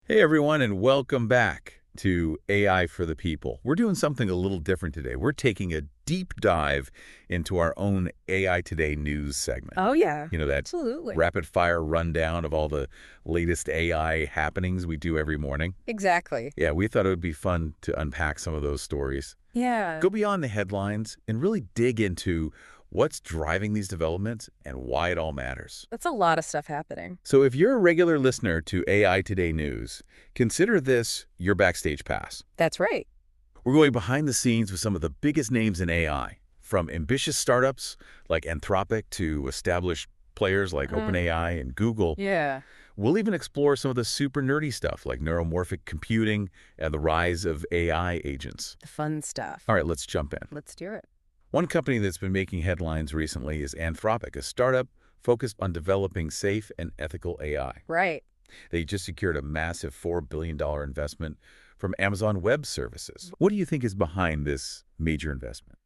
Hey everyone, and welcome back to AI for the People. We're doing something a little different today. We're taking a deep dive into our own AI Today news segment. Oh, yeah. You know, that Absolutely. rapid-fire rundown of all the latest AI happenings we do every morning. Exactly. Yeah, we thought it would be fun to unpack some of those stories. Yeah. Go beyond the headlines and really dig into what's driving these developments and why it all matters. That's a lot of stuff happening. So if you're a regular listener to AI Today News, consider this your backstage pass. That's right. We're going behind the scenes with some of the biggest names in AI, from ambitious startups like Anthropic to established players like OpenAI and Google. Yeah. We'll even explore some of the super nerdy stuff like neuromorphic computing and the rise of AI agents. The fun stuff. All right, let's jump in. Let's do it. One company that's been making headlines recently is Anthropic, a startup focused on developing safe and ethical AI. Right. They just secured a massive $4 billion investment from Amazon Web Services. What do you think is behind this major investment?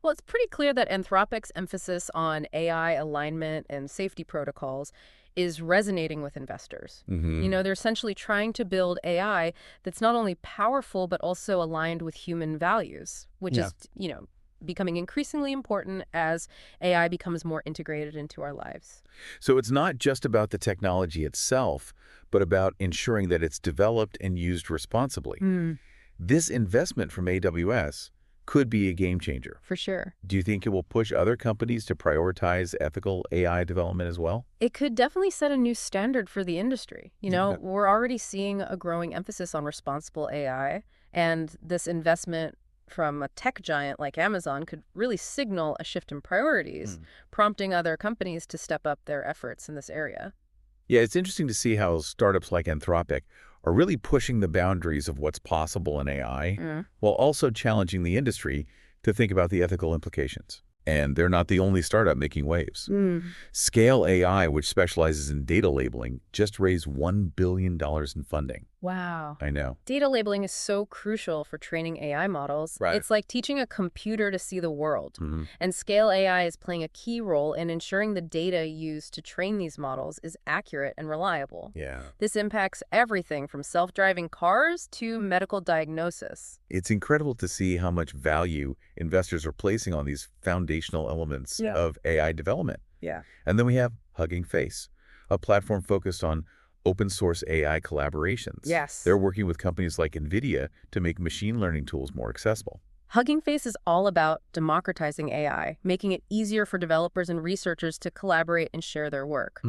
Well, it's pretty clear that Anthropic's emphasis on AI alignment and safety protocols is resonating with investors. They're essentially trying to build AI that's not only powerful, but also aligned with human values, which Yeah. is, becoming increasingly important as AI becomes more integrated into our lives. So it's not just about the technology itself, but about ensuring that it's developed and used responsibly. This investment from AWS could be a game changer. For sure. Do you think it will push other companies to prioritize ethical AI development as well? It could definitely set a new standard for the industry. Yeah. We're already seeing a growing emphasis on responsible AI, and this investment from a tech giant like Amazon could really signal a shift in priorities, prompting other companies to step up their efforts in this area. Yeah, it's interesting to see how startups like Anthropic are really pushing the boundaries of what's possible in AI, while also challenging the industry to think about the ethical implications. And they're not the only startup making waves. Scale AI, which specializes in data labeling, just raised $1 billion in funding. Wow. I know. Data labeling is so crucial for training AI models. Right. It's like teaching a computer to see the world. Mhm. And Scale AI is playing a key role in ensuring the data used to train these models is accurate and reliable. Yeah. This impacts everything from self-driving cars to medical diagnosis. It's incredible to see how much value investors are placing on these foundational elements Yeah. of AI development. Yeah. And then we have Hugging Face, a platform focused on open source AI collaborations. Yes. They're working with companies like NVIDIA to make machine learning tools more accessible. Hugging Face is all about democratizing AI, making it easier for developers and researchers to collaborate and share their work.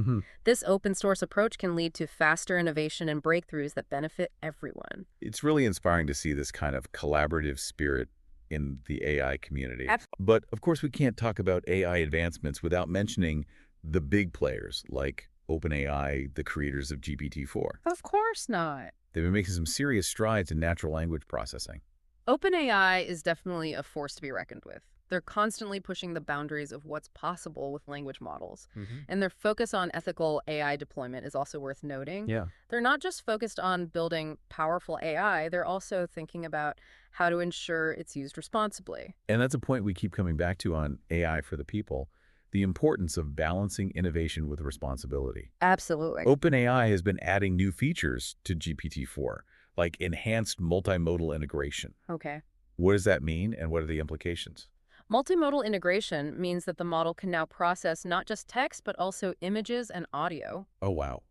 This open source approach can lead to faster innovation and breakthroughs that benefit everyone. It's really inspiring to see this kind of collaborative spirit in the AI community. Absolutely. But of course, we can't talk about AI advancements without mentioning the big players like OpenAI, the creators of GPT-4. Of course not. They've been making some serious strides in natural language processing. OpenAI is definitely a force to be reckoned with. They're constantly pushing the boundaries of what's possible with language models. And their focus on ethical AI deployment is also worth noting. Yeah. They're not just focused on building powerful AI, they're also thinking about how to ensure it's used responsibly. And that's a point we keep coming back to on AI for the People, the importance of balancing innovation with responsibility. Absolutely. OpenAI has been adding new features to GPT-4, like enhanced multimodal integration. Okay. What does that mean, and what are the implications? Multimodal integration means that the model can now process not just text, but also images and audio. Oh, wow.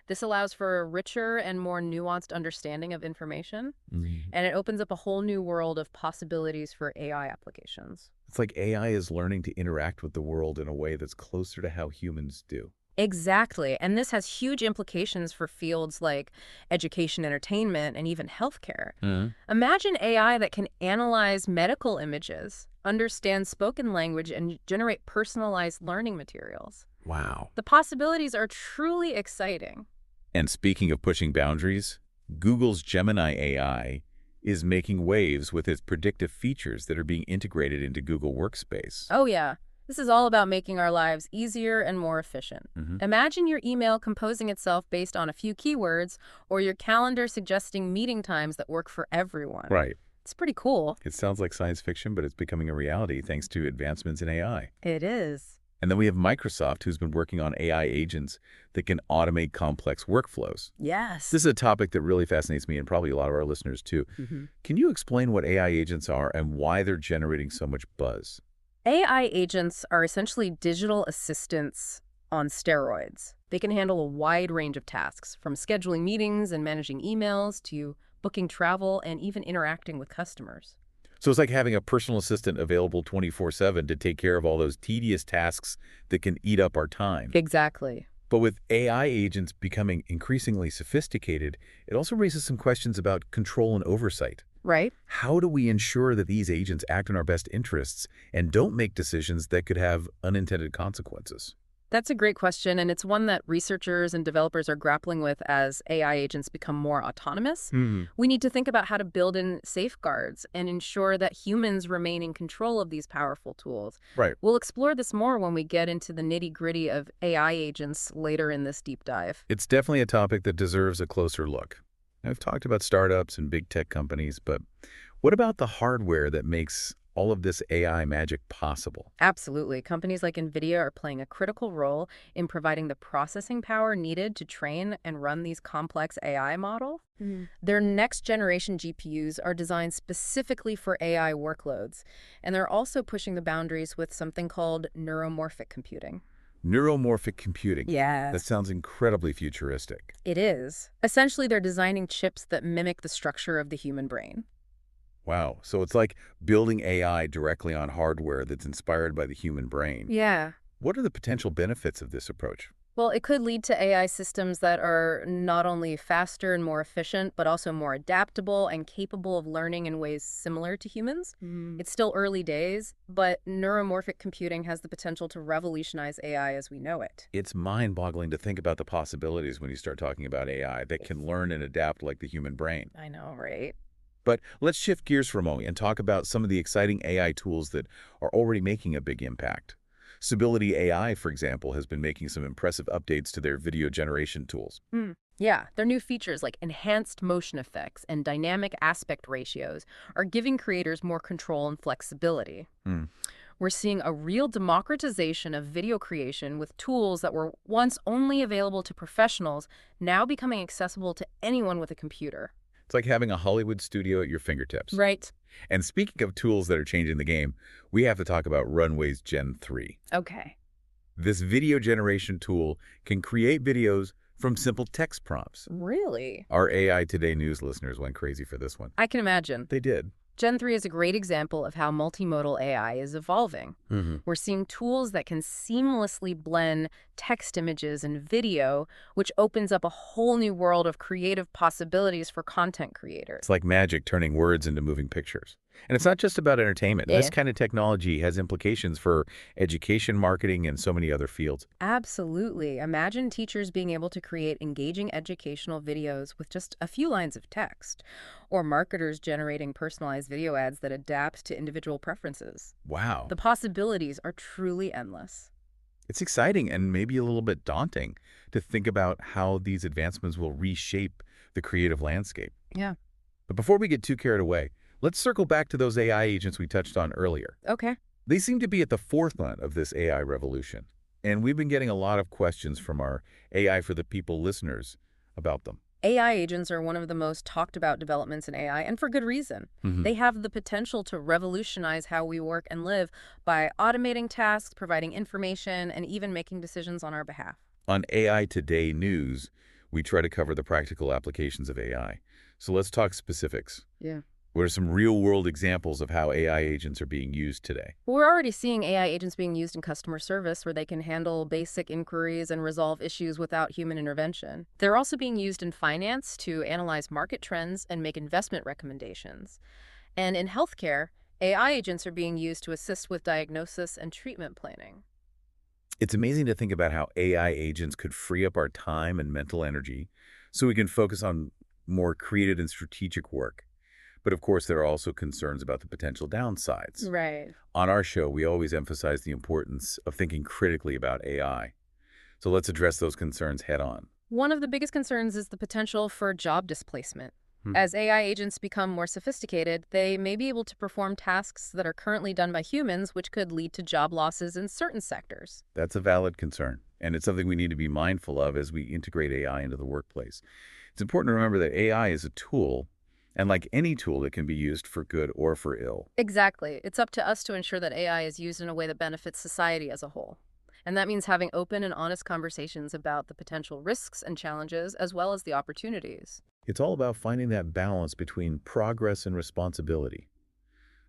This allows for a richer and more nuanced understanding of information, and it opens up a whole new world of possibilities for AI applications. It's like AI is learning to interact with the world in a way that's closer to how humans do. Exactly, and this has huge implications for fields like education, entertainment, and even healthcare. Imagine AI that can analyze medical images, understand spoken language, and generate personalized learning materials. Wow. The possibilities are truly exciting. And speaking of pushing boundaries, Google's Gemini AI is making waves with its predictive features that are being integrated into Google Workspace. Oh yeah, this is all about making our lives easier and more efficient. Imagine your email composing itself based on a few keywords, or your calendar suggesting meeting times that work for everyone. Right. It's pretty cool. It sounds like science fiction, but it's becoming a reality thanks to advancements in AI. It is. And then we have Microsoft, who's been working on AI agents that can automate complex workflows. Yes. This is a topic that really fascinates me and probably a lot of our listeners too. Can you explain what AI agents are and why they're generating so much buzz? AI agents are essentially digital assistants on steroids. They can handle a wide range of tasks, from scheduling meetings and managing emails to booking travel and even interacting with customers. So it's like having a personal assistant available 24/7 to take care of all those tedious tasks that can eat up our time. Exactly. But with AI agents becoming increasingly sophisticated, it also raises some questions about control and oversight. Right? How do we ensure that these agents act in our best interests and don't make decisions that could have unintended consequences? That's a great question, and it's one that researchers and developers are grappling with as AI agents become more autonomous. We need to think about how to build in safeguards and ensure that humans remain in control of these powerful tools. Right. We'll explore this more when we get into the nitty-gritty of AI agents later in this deep dive. It's definitely a topic that deserves a closer look. I've talked about startups and big tech companies, but what about the hardware that makes all of this AI magic possible? Absolutely. Companies like NVIDIA are playing a critical role in providing the processing power needed to train and run these complex AI models. Their next-generation GPUs are designed specifically for AI workloads, and they're also pushing the boundaries with something called neuromorphic computing. Neuromorphic computing. Yes. That sounds incredibly futuristic. It is. Essentially, they're designing chips that mimic the structure of the human brain. Wow. So it's like building AI directly on hardware that's inspired by the human brain. Yeah. What are the potential benefits of this approach? Well, it could lead to AI systems that are not only faster and more efficient, but also more adaptable and capable of learning in ways similar to humans. It's still early days, but neuromorphic computing has the potential to revolutionize AI as we know it. It's mind-boggling to think about the possibilities when you start talking about AI that can learn and adapt like the human brain. I know, right? But let's shift gears for a moment and talk about some of the exciting AI tools that are already making a big impact. Stability AI, for example, has been making some impressive updates to their video generation tools. Yeah, their new features like enhanced motion effects and dynamic aspect ratios are giving creators more control and flexibility. We're seeing a real democratization of video creation with tools that were once only available to professionals now becoming accessible to anyone with a computer. It's like having a Hollywood studio at your fingertips. Right. And speaking of tools that are changing the game, we have to talk about Runway's Gen 3. Okay. This video generation tool can create videos from simple text prompts. Really? Our AI Today news listeners went crazy for this one. I can imagine. They did. Gen 3 is a great example of how multimodal AI is evolving. We're seeing tools that can seamlessly blend text, images, and video, which opens up a whole new world of creative possibilities for content creators. It's like magic turning words into moving pictures. And it's not just about entertainment. Yeah. This kind of technology has implications for education, marketing, and so many other fields. Absolutely. Imagine teachers being able to create engaging educational videos with just a few lines of text, or marketers generating personalized video ads that adapt to individual preferences. Wow. The possibilities are truly endless. It's exciting and maybe a little bit daunting to think about how these advancements will reshape the creative landscape. Yeah. But before we get too carried away, let's circle back to those AI agents we touched on earlier. Okay. They seem to be at the forefront of this AI revolution, and we've been getting a lot of questions from our AI for the People listeners about them. AI agents are one of the most talked about developments in AI, and for good reason. They have the potential to revolutionize how we work and live by automating tasks, providing information, and even making decisions on our behalf. On AI Today News, we try to cover the practical applications of AI. So let's talk specifics. Yeah. What are some real-world examples of how AI agents are being used today? We're already seeing AI agents being used in customer service where they can handle basic inquiries and resolve issues without human intervention. They're also being used in finance to analyze market trends and make investment recommendations. And in healthcare, AI agents are being used to assist with diagnosis and treatment planning. It's amazing to think about how AI agents could free up our time and mental energy so we can focus on more creative and strategic work. But of course, there are also concerns about the potential downsides. Right. On our show, we always emphasize the importance of thinking critically about AI. So let's address those concerns head on. One of the biggest concerns is the potential for job displacement. As AI agents become more sophisticated, they may be able to perform tasks that are currently done by humans, which could lead to job losses in certain sectors. That's a valid concern, and it's something we need to be mindful of as we integrate AI into the workplace. It's important to remember that AI is a tool, and like any tool, it can be used for good or for ill. Exactly. It's up to us to ensure that AI is used in a way that benefits society as a whole. And that means having open and honest conversations about the potential risks and challenges, as well as the opportunities. It's all about finding that balance between progress and responsibility,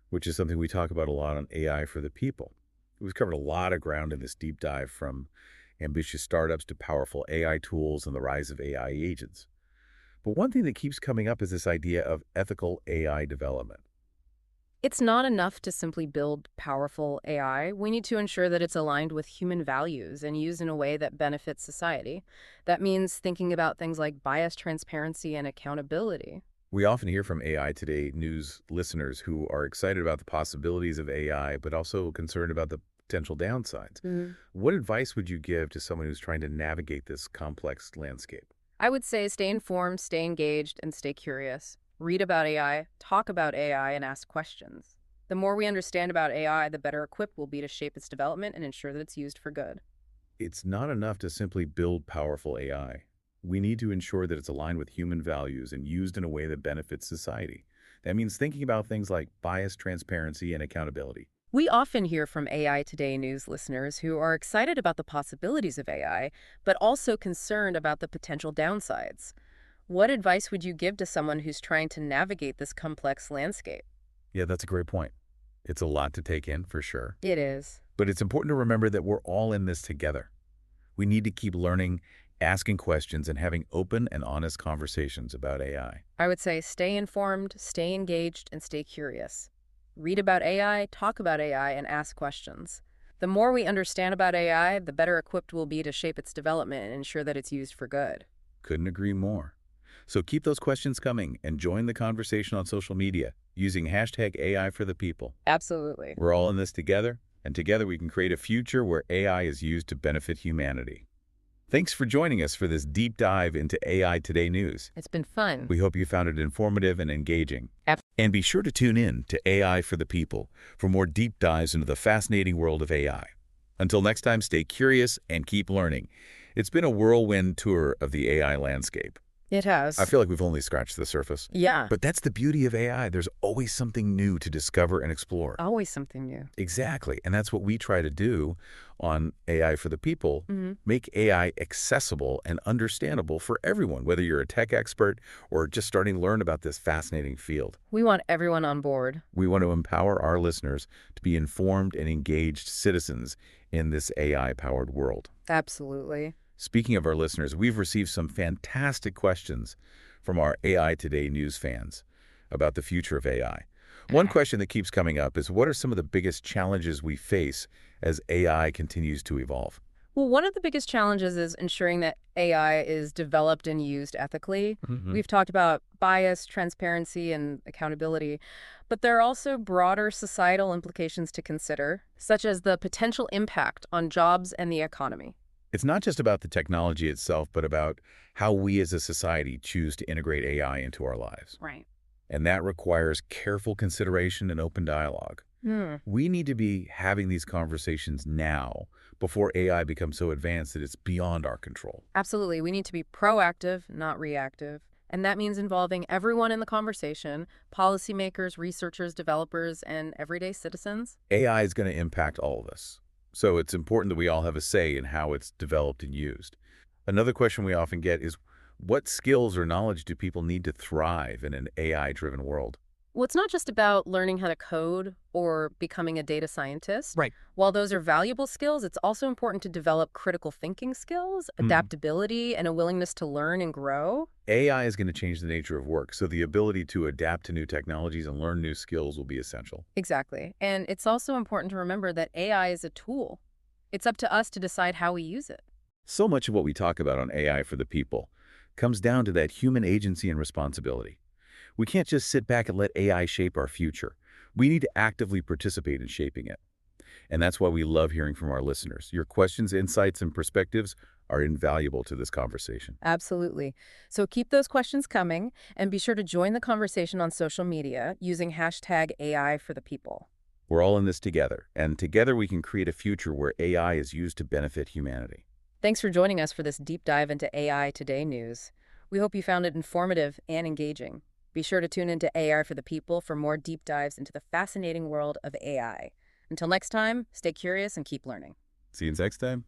which is something we talk about a lot on AI for the people. We've covered a lot of ground in this deep dive, from ambitious startups to powerful AI tools and the rise of AI agents. But one thing that keeps coming up is this idea of ethical AI development. It's not enough to simply build powerful AI. We need to ensure that it's aligned with human values and used in a way that benefits society. That means thinking about things like bias, transparency, and accountability. We often hear from AI Today news listeners who are excited about the possibilities of AI, but also concerned about the potential downsides. What advice would you give to someone who's trying to navigate this complex landscape? I would say stay informed, stay engaged, and stay curious. Read about AI, talk about AI, and ask questions. The more we understand about AI, the better equipped we'll be to shape its development and ensure that it's used for good. It's not enough to simply build powerful AI. We need to ensure that it's aligned with human values and used in a way that benefits society. That means thinking about things like bias, transparency, and accountability. We often hear from AI Today news listeners who are excited about the possibilities of AI, but also concerned about the potential downsides. What advice would you give to someone who's trying to navigate this complex landscape? Yeah, that's a great point. It's a lot to take in, for sure. It is. But it's important to remember that we're all in this together. We need to keep learning, asking questions, and having open and honest conversations about AI. I would say stay informed, stay engaged, and stay curious. Read about AI, talk about AI, and ask questions. The more we understand about AI, the better equipped we'll be to shape its development and ensure that it's used for good. Couldn't agree more. So keep those questions coming and join the conversation on social media using hashtag AI for the people. Absolutely. We're all in this together, and together we can create a future where AI is used to benefit humanity. Thanks for joining us for this deep dive into AI Today news. It's been fun. We hope you found it informative and engaging. And be sure to tune in to AI for the People for more deep dives into the fascinating world of AI. Until next time, stay curious and keep learning. It's been a whirlwind tour of the AI landscape. It has. I feel like we've only scratched the surface. Yeah. But that's the beauty of AI. There's always something new to discover and explore. Always something new. Exactly. And that's what we try to do on AI for the People. Make AI accessible and understandable for everyone, whether you're a tech expert or just starting to learn about this fascinating field. We want everyone on board. We want to empower our listeners to be informed and engaged citizens in this AI-powered world. Absolutely. Speaking of our listeners, we've received some fantastic questions from our AI Today news fans about the future of AI. One question that keeps coming up is, what are some of the biggest challenges we face as AI continues to evolve? Well, one of the biggest challenges is ensuring that AI is developed and used ethically. We've talked about bias, transparency, and accountability, but there are also broader societal implications to consider, such as the potential impact on jobs and the economy. It's not just about the technology itself, but about how we as a society choose to integrate AI into our lives. Right. And that requires careful consideration and open dialogue. We need to be having these conversations now before AI becomes so advanced that it's beyond our control. Absolutely. We need to be proactive, not reactive. And that means involving everyone in the conversation, policymakers, researchers, developers, and everyday citizens. AI is going to impact all of us. So it's important that we all have a say in how it's developed and used. Another question we often get is, what skills or knowledge do people need to thrive in an AI-driven world? Well, it's not just about learning how to code or becoming a data scientist. Right. While those are valuable skills, it's also important to develop critical thinking skills, adaptability, and a willingness to learn and grow. AI is going to change the nature of work, so the ability to adapt to new technologies and learn new skills will be essential. Exactly. And it's also important to remember that AI is a tool. It's up to us to decide how we use it. So much of what we talk about on AI for the People comes down to that human agency and responsibility. We can't just sit back and let AI shape our future. We need to actively participate in shaping it. And that's why we love hearing from our listeners. Your questions, insights, and perspectives are invaluable to this conversation. Absolutely. So keep those questions coming and be sure to join the conversation on social media using hashtag AI for the people. We're all in this together, and together we can create a future where AI is used to benefit humanity. Thanks for joining us for this deep dive into AI Today news. We hope you found it informative and engaging. Be sure to tune into AI for the People for more deep dives into the fascinating world of AI. Until next time, stay curious and keep learning. See you next time.